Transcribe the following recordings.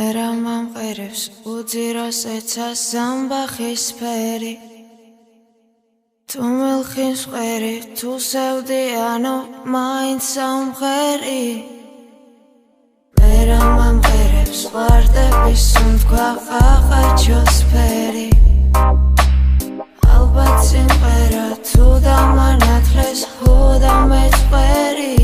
Era mamqerevs udziros etsas zambahis feri Tu milkhins qeri tu sevdiano main samqeri Era mamqerevs qardebis un თქვა qaqachos feri Albat simqera tu damanatles huda meqeri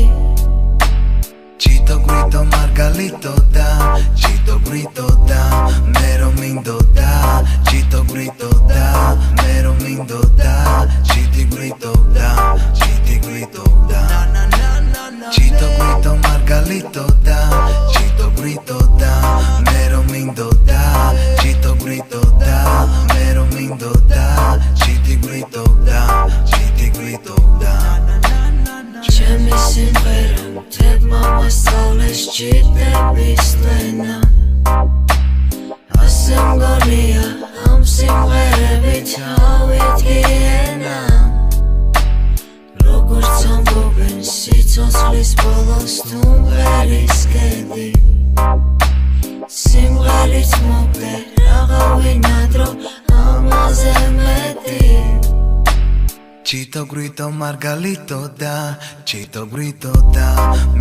Chito grito margalito da Chito grito da Mero mindo da Chito grito da Mero mindo da Chiti grito da Chiti grito da Chito grito margalito da Chito grito da Mero mindo da Chito grito da Mero mindo da Chiti grito da Chiti grito da Ჩემი სიმღერა თებმა მასწავლეს ჭირდების ლენა ასე მგონია ამ სიმღერებით ავიდგიენა როგორც ამბობენ სიცოცხლის ბოლოს თუ მღერის კედი სიმღერით მოკლე რაღაცა დრო ამაზე მეტი Chito grito margalito da Chito grito da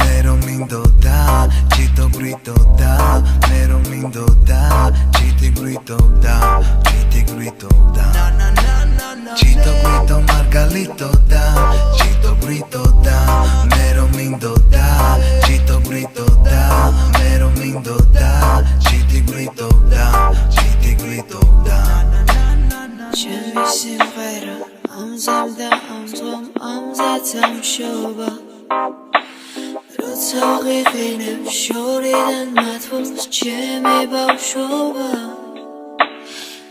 Mero mindo da Chito grito da Mero mindo da Chiti grito da Chiti grito da Chito grito margalito da Chito grito da Mero mindo da Chito grito da Mero mindo da Chiti grito da Chiti grito da Ჩემი სიმღერა ამზემ და ამძღვამ ამზეც ამშობა როცა ღიღინებ შორიდან მათვალს ჩემი ბავშვობა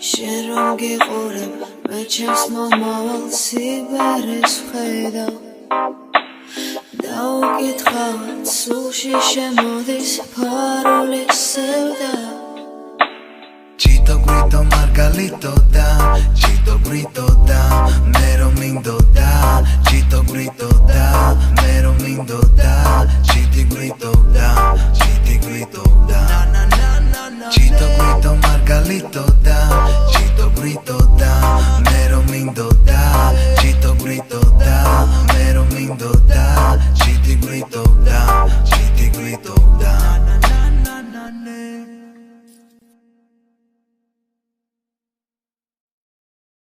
შენ რომ გიყურებ მე ჩემს მომავალ სიბერეს ვხედავ და უკითხავად სულში შემოდის ფარულის სევდა Chito grito margalito da Chito grito da Mero mindo da Chito grito da Mero mindo da Chiti grito da Chiti grito da Chito grito margalito da Chito grito da